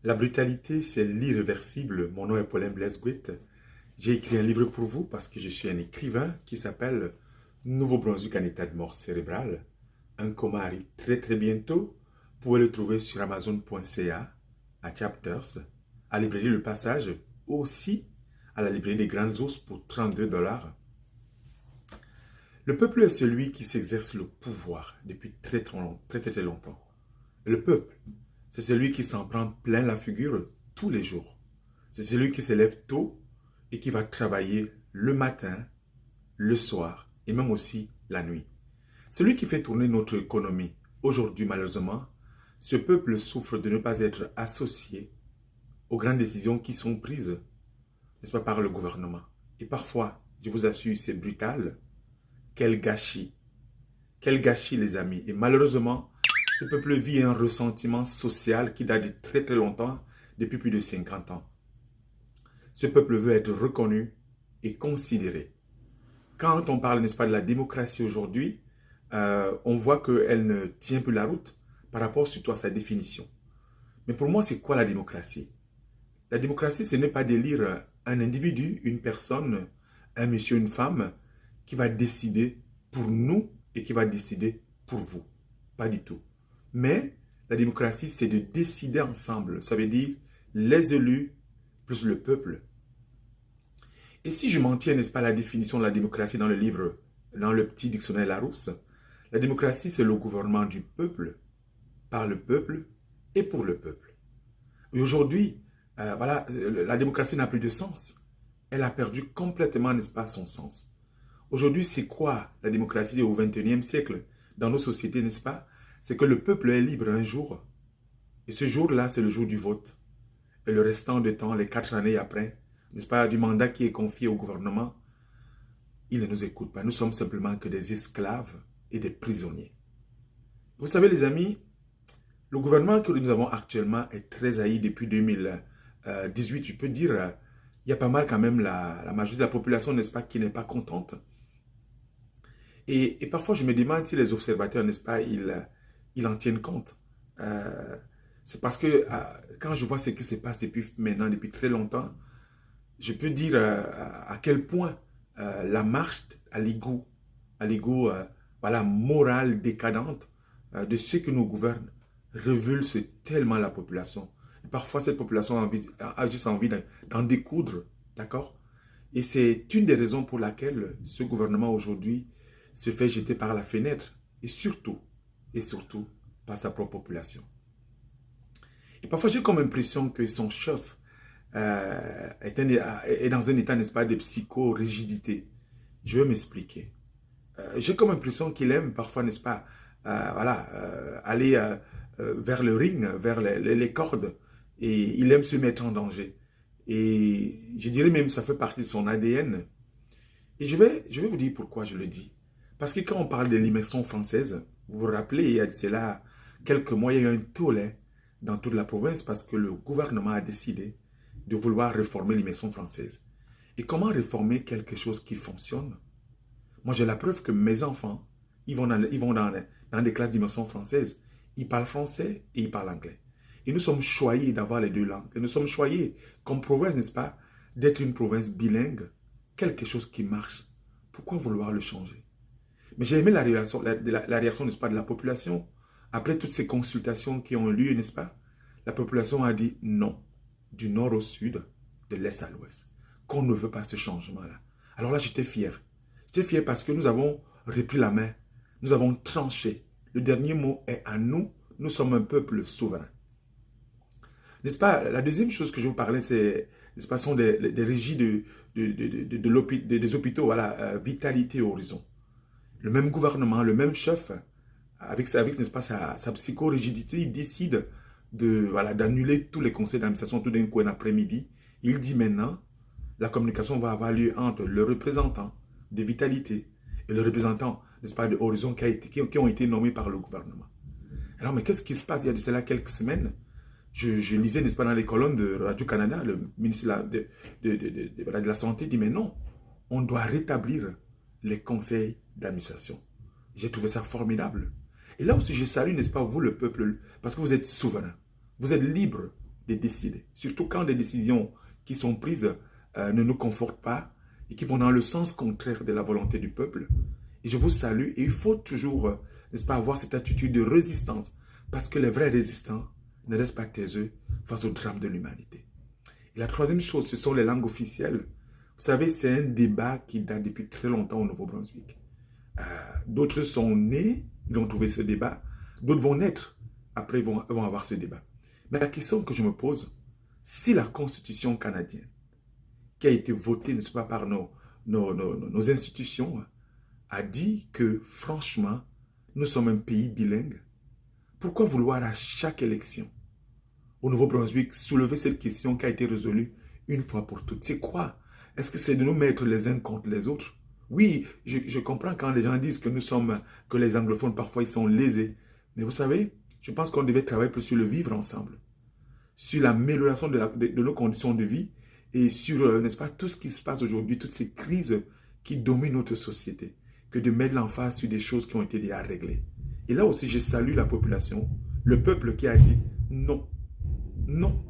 La brutalité, c'est l'irréversible. Mon nom est Paulin Blaise Guit. J'ai écrit un livre pour vous parce que je suis un écrivain qui s'appelle Nouveau-Brunswick en état de mort cérébrale. Un coma arrive très très bientôt. Vous pouvez le trouver sur Amazon.ca, à Chapters, à Librairie Le Passage, aussi à la Librairie des Grandes Ours pour 32 $. Le peuple est celui qui s'exerce le pouvoir depuis très longtemps. Et le peuple, c'est celui qui s'en prend plein la figure tous les jours. C'est celui qui se lève tôt et qui va travailler le matin, le soir et même aussi la nuit. Celui qui fait tourner notre économie. Aujourd'hui, malheureusement, ce peuple souffre de ne pas être associé aux grandes décisions qui sont prises, n'est-ce pas, par le gouvernement. Et parfois, je vous assure, c'est brutal. Quel gâchis. Quel gâchis, les amis. Et malheureusement, ce peuple vit un ressentiment social qui date de très longtemps, depuis plus de 50 ans. Ce peuple veut être reconnu et considéré. Quand on parle, n'est-ce pas, de la démocratie aujourd'hui, on voit qu'elle ne tient plus la route par rapport surtout à sa définition. Mais pour moi, c'est quoi la démocratie? La démocratie, ce n'est pas d'élire un individu, une personne, un monsieur, une femme, qui va décider pour nous et qui va décider pour vous. Pas du tout. Mais la démocratie, c'est de décider ensemble. Ça veut dire les élus plus le peuple. Et si je m'en tiens, n'est-ce pas, à la définition de la démocratie dans le livre, dans le petit dictionnaire Larousse, la démocratie, c'est le gouvernement du peuple, par le peuple et pour le peuple. Et aujourd'hui, voilà, la démocratie n'a plus de sens. Elle a perdu complètement, n'est-ce pas, son sens. Aujourd'hui, c'est quoi la démocratie au XXIe siècle dans nos sociétés, n'est-ce pas? C'est que le peuple est libre un jour. Et ce jour-là, c'est le jour du vote. Et le restant de temps, les 4 années après, n'est-ce pas, du mandat qui est confié au gouvernement, il ne nous écoute pas. Nous sommes simplement que des esclaves et des prisonniers. Vous savez, les amis, le gouvernement que nous avons actuellement est très haï depuis 2018. Je peux dire, il y a pas mal quand même la majorité de la population, n'est-ce pas, qui n'est pas contente. Et parfois, je me demande si les observateurs, n'est-ce pas, ils en tiennent compte. C'est parce que quand je vois ce qui se passe depuis très longtemps, je peux dire à quel point la marche à l'ego, voilà, morale décadente de ceux qui nous gouvernent révulse tellement la population. Et parfois, cette population a juste envie d'en découdre, d'accord? Et c'est une des raisons pour laquelle ce gouvernement aujourd'hui se fait jeter par la fenêtre, et surtout par sa propre population. Et parfois, j'ai comme impression que son chef est dans un état, n'est-ce pas, de psycho-rigidité. Je vais m'expliquer. J'ai comme impression qu'il aime parfois, n'est-ce pas, voilà, aller vers le ring, vers les cordes, et il aime se mettre en danger. Et je dirais même que ça fait partie de son ADN. Et je vais vous dire pourquoi je le dis. Parce que quand on parle de l'immersion française, vous vous rappelez, il y a cela quelques mois, il y a eu un tollé dans toute la province parce que le gouvernement a décidé de vouloir réformer l'immersion française. Et comment réformer quelque chose qui fonctionne? Moi, j'ai la preuve que mes enfants, ils vont dans des classes d'immersion française. Ils parlent français et ils parlent anglais. Et nous sommes choyés d'avoir les deux langues. Et nous sommes choyés comme province, n'est-ce pas, d'être une province bilingue. Quelque chose qui marche. Pourquoi vouloir le changer? Mais j'ai aimé la réaction, n'est-ce pas, de la population. Après toutes ces consultations qui ont eu lieu, n'est-ce pas, la population a dit non, du nord au sud, de l'est à l'ouest, qu'on ne veut pas ce changement-là. Alors là, j'étais fier. J'étais fier parce que nous avons repris la main. Nous avons tranché. Le dernier mot est à nous. Nous sommes un peuple souverain. N'est-ce pas? La deuxième chose que je vous parlais, c'est, n'est-ce pas, sont des régies des hôpitaux, voilà, Vitalité Horizon. Le même gouvernement, le même chef, avec n'est-ce pas, sa psycho-rigidité, il décide voilà, d'annuler tous les conseils d'administration tout d'un coup un après-midi. Il dit maintenant, la communication va avoir lieu entre le représentant de Vitalité et le représentant, n'est-ce pas, de Horizon qui ont été nommés par le gouvernement. Alors, mais qu'est-ce qui se passe? Il y a de cela quelques semaines, je lisais, n'est-ce pas, dans les colonnes de Radio-Canada, le ministre de la Santé dit, mais non, on doit rétablir les conseils d'administration. J'ai trouvé ça formidable. Et là aussi, je salue, n'est-ce pas, vous, le peuple, parce que vous êtes souverain. Vous êtes libre de décider. Surtout quand des décisions qui sont prises ne nous confortent pas et qui vont dans le sens contraire de la volonté du peuple. Et je vous salue. Et il faut toujours, n'est-ce pas, avoir cette attitude de résistance. Parce que les vrais résistants ne restent pas taiseux face au drame de l'humanité. Et la troisième chose, ce sont les langues officielles. Vous savez, c'est un débat qui date depuis très longtemps au Nouveau-Brunswick. D'autres sont nés, ils ont trouvé ce débat. D'autres vont naître, après ils vont avoir ce débat. Mais la question que je me pose, si la Constitution canadienne, qui a été votée, n'est-ce pas, par nos institutions, a dit que, franchement, nous sommes un pays bilingue, pourquoi vouloir à chaque élection, au Nouveau-Brunswick, soulever cette question qui a été résolue une fois pour toutes? C'est quoi? Est-ce que c'est de nous mettre les uns contre les autres? Oui, je comprends quand les gens disent que que les anglophones, parfois, ils sont lésés. Mais vous savez, je pense qu'on devait travailler plus sur le vivre ensemble, sur l'amélioration de nos conditions de vie et sur, n'est-ce pas, tout ce qui se passe aujourd'hui, toutes ces crises qui dominent notre société, que de mettre l'emphase sur des choses qui ont été déjà réglées. Et là aussi, je salue la population, le peuple qui a dit non, non,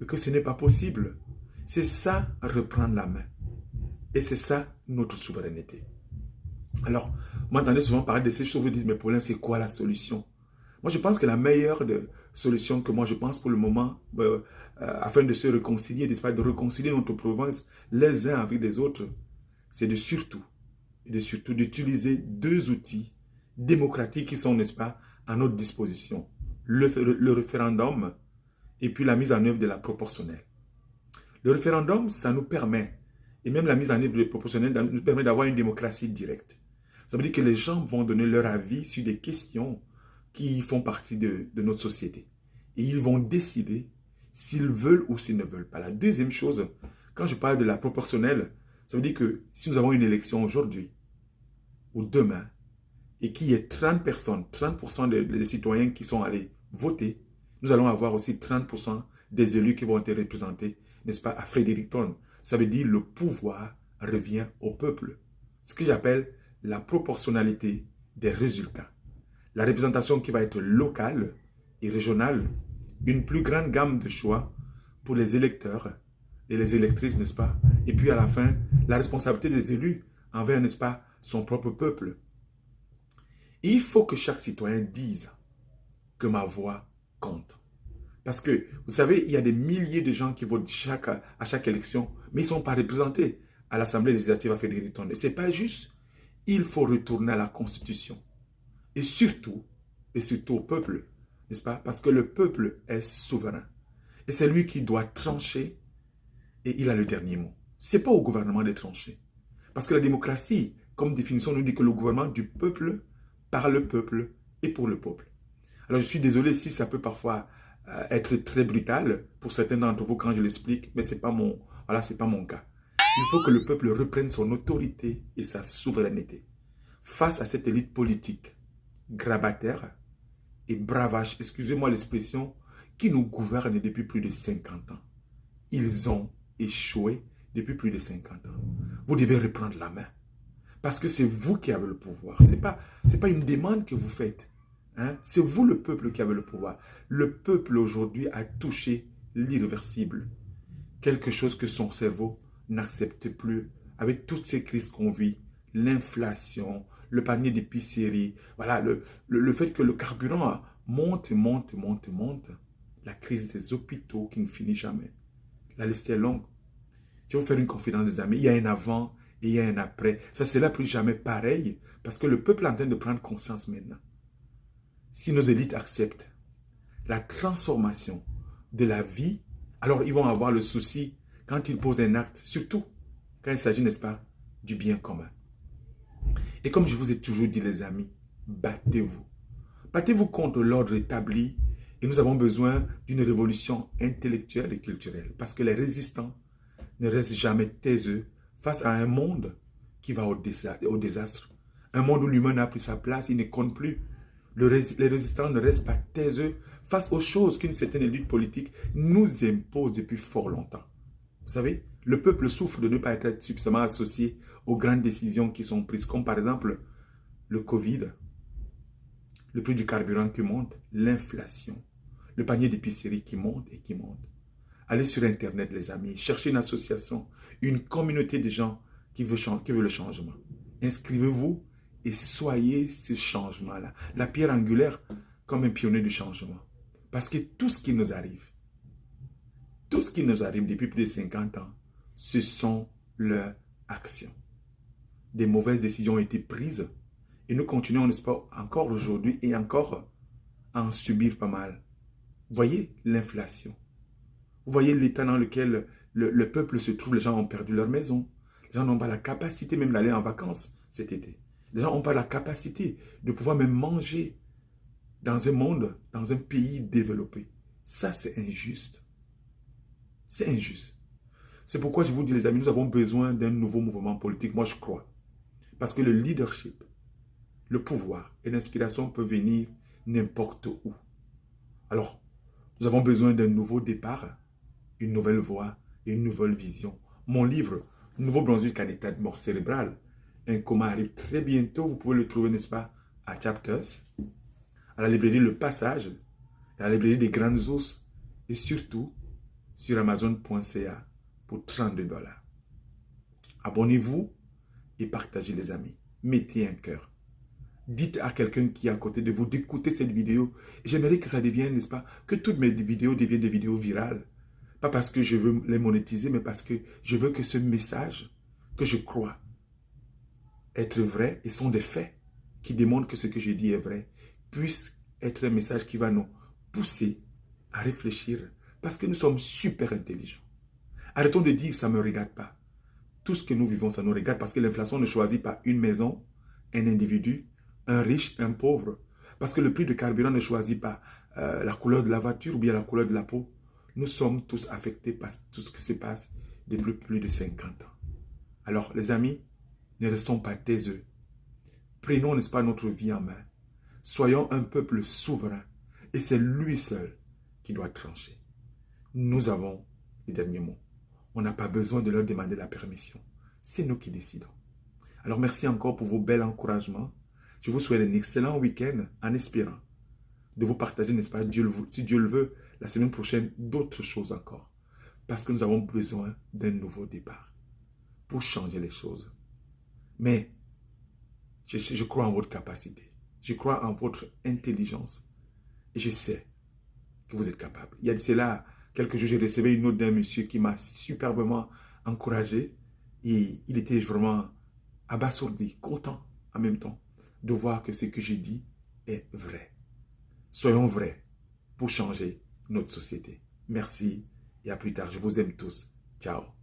et que ce n'est pas possible. C'est ça, reprendre la main. Et c'est ça, notre souveraineté. Alors, vous m'entendez souvent parler de ces choses, vous dites, mais Paulin, c'est quoi la solution? Moi, je pense que la meilleure solution que moi, je pense pour le moment, afin de se réconcilier, de réconcilier notre province les uns avec les autres, c'est surtout d'utiliser deux outils démocratiques qui sont, n'est-ce pas, à notre disposition. Le référendum et puis la mise en œuvre de la proportionnelle. Le référendum, ça nous permet, et même la mise en œuvre de la proportionnelle, nous permet d'avoir une démocratie directe. Ça veut dire que les gens vont donner leur avis sur des questions qui font partie de notre société. Et ils vont décider s'ils veulent ou s'ils ne veulent pas. La deuxième chose, quand je parle de la proportionnelle, ça veut dire que si nous avons une élection aujourd'hui ou demain, et qu'il y ait 30 personnes, 30% des citoyens qui sont allés voter, nous allons avoir aussi 30% des élus qui vont être représentés, n'est-ce pas, à Fredericton. Ça veut dire que le pouvoir revient au peuple. Ce que j'appelle la proportionnalité des résultats. La représentation qui va être locale et régionale, une plus grande gamme de choix pour les électeurs et les électrices, n'est-ce pas? Et puis à la fin, la responsabilité des élus envers, n'est-ce pas, son propre peuple. Et il faut que chaque citoyen dise que ma voix compte. Parce que, vous savez, il y a des milliers de gens qui votent à chaque élection, mais ils ne sont pas représentés à l'Assemblée législative à Fredericton. Et ce n'est pas juste. Il faut retourner à la Constitution. Et surtout au peuple, n'est-ce pas? Parce que le peuple est souverain. Et c'est lui qui doit trancher et il a le dernier mot. Ce n'est pas au gouvernement de trancher. Parce que la démocratie, comme définition, nous dit que le gouvernement du peuple, par le peuple et pour le peuple. Alors je suis désolé si ça peut parfois être très brutal pour certains d'entre vous quand je l'explique, mais ce n'est pas c'est pas mon cas. Il faut que le peuple reprenne son autorité et sa souveraineté face à cette élite politique grabataire et bravache, excusez-moi l'expression, qui nous gouverne depuis plus de 50 ans. Ils ont échoué depuis plus de 50 ans. Vous devez reprendre la main. Parce que c'est vous qui avez le pouvoir. Ce n'est pas une demande que vous faites. Hein? C'est vous le peuple qui avez le pouvoir. Le peuple aujourd'hui a touché l'irréversible. Quelque chose que son cerveau n'accepte plus. Avec toutes ces crises qu'on vit, l'inflation, le panier d'épicerie, voilà, le fait que le carburant monte. La crise des hôpitaux qui ne finit jamais. La liste est longue. Je vais vous faire une confidence des amis. Il y a un avant et il y a un après. Ça ne sera plus jamais pareil parce que le peuple est en train de prendre conscience maintenant. Si nos élites acceptent la transformation de la vie, alors ils vont avoir le souci quand ils posent un acte, surtout quand il s'agit, n'est-ce pas, du bien commun. Et comme je vous ai toujours dit, les amis, battez-vous. Battez-vous contre l'ordre établi et nous avons besoin d'une révolution intellectuelle et culturelle parce que les résistants ne restent jamais taiseux face à un monde qui va au désastre. Un monde où l'humain n'a plus sa place, il ne compte plus. Les résistants ne restent pas taiseux face aux choses qu'une certaine élite politique nous impose depuis fort longtemps. Vous savez, le peuple souffre de ne pas être suffisamment associé aux grandes décisions qui sont prises, comme par exemple le Covid, le prix du carburant qui monte, l'inflation, Le panier d'épicerie qui monte et qui monte. Allez sur Internet, les amis. Cherchez une association, une communauté de gens qui veut le changement. Inscrivez-vous et soyez ce changement-là. La pierre angulaire comme un pionnier du changement. Parce que tout ce qui nous arrive depuis plus de 50 ans, ce sont leurs actions. Des mauvaises décisions ont été prises et nous continuons, n'est-ce pas, encore aujourd'hui et encore à en subir pas mal. Voyez l'inflation. Vous voyez l'état dans lequel le peuple se trouve. Les gens ont perdu leur maison. Les gens n'ont pas la capacité même d'aller en vacances cet été. Les gens n'ont pas la capacité de pouvoir même manger dans un monde, dans un pays développé. Ça, c'est injuste. C'est injuste. C'est pourquoi je vous dis, les amis, nous avons besoin d'un nouveau mouvement politique. Moi, je crois. Parce que le leadership, le pouvoir et l'inspiration peuvent venir n'importe où. Alors, nous avons besoin d'un nouveau départ, une nouvelle voie et une nouvelle vision. Mon livre, Nouveau-Brunswick en état de mort cérébrale, un coma arrive très bientôt. Vous pouvez le trouver, n'est-ce pas, à Chapters, à la librairie Le Passage, à la librairie des Grandes Ours et surtout sur Amazon.ca pour 32 $. Abonnez-vous et partagez, les amis. Mettez un cœur. Dites à quelqu'un qui est à côté de vous d'écouter cette vidéo. J'aimerais que ça devienne, n'est-ce pas, que toutes mes vidéos deviennent des vidéos virales. Pas parce que je veux les monétiser, mais parce que je veux que ce message, que je crois être vrai, et sont des faits qui démontrent que ce que je dis est vrai, puisse être un message qui va nous pousser à réfléchir, parce que nous sommes super intelligents. Arrêtons de dire « ça ne me regarde pas ». Tout ce que nous vivons, ça nous regarde, parce que l'inflation ne choisit pas une maison, un individu, un riche, un pauvre. Parce que le prix de carburant ne choisit pas la couleur de la voiture ou bien la couleur de la peau. Nous sommes tous affectés par tout ce qui se passe depuis plus de 50 ans. Alors, les amis, ne restons pas taiseux. Prenons, n'est-ce pas, notre vie en main. Soyons un peuple souverain. Et c'est lui seul qui doit trancher. Nous avons les derniers mots. On n'a pas besoin de leur demander la permission. C'est nous qui décidons. Alors, merci encore pour vos bels encouragements. Je vous souhaite un excellent week-end en espérant de vous partager, n'est-ce pas, si Dieu le veut, la semaine prochaine, d'autres choses encore. Parce que nous avons besoin d'un nouveau départ pour changer les choses. Mais je crois en votre capacité. Je crois en votre intelligence. Et je sais que vous êtes capable. Il y a de cela quelques jours, j'ai reçu une note d'un monsieur qui m'a superbement encouragé. Et il était vraiment abasourdi, content en même temps de voir que ce que je dis est vrai. Soyons vrais pour changer notre société. Merci et à plus tard. Je vous aime tous. Ciao.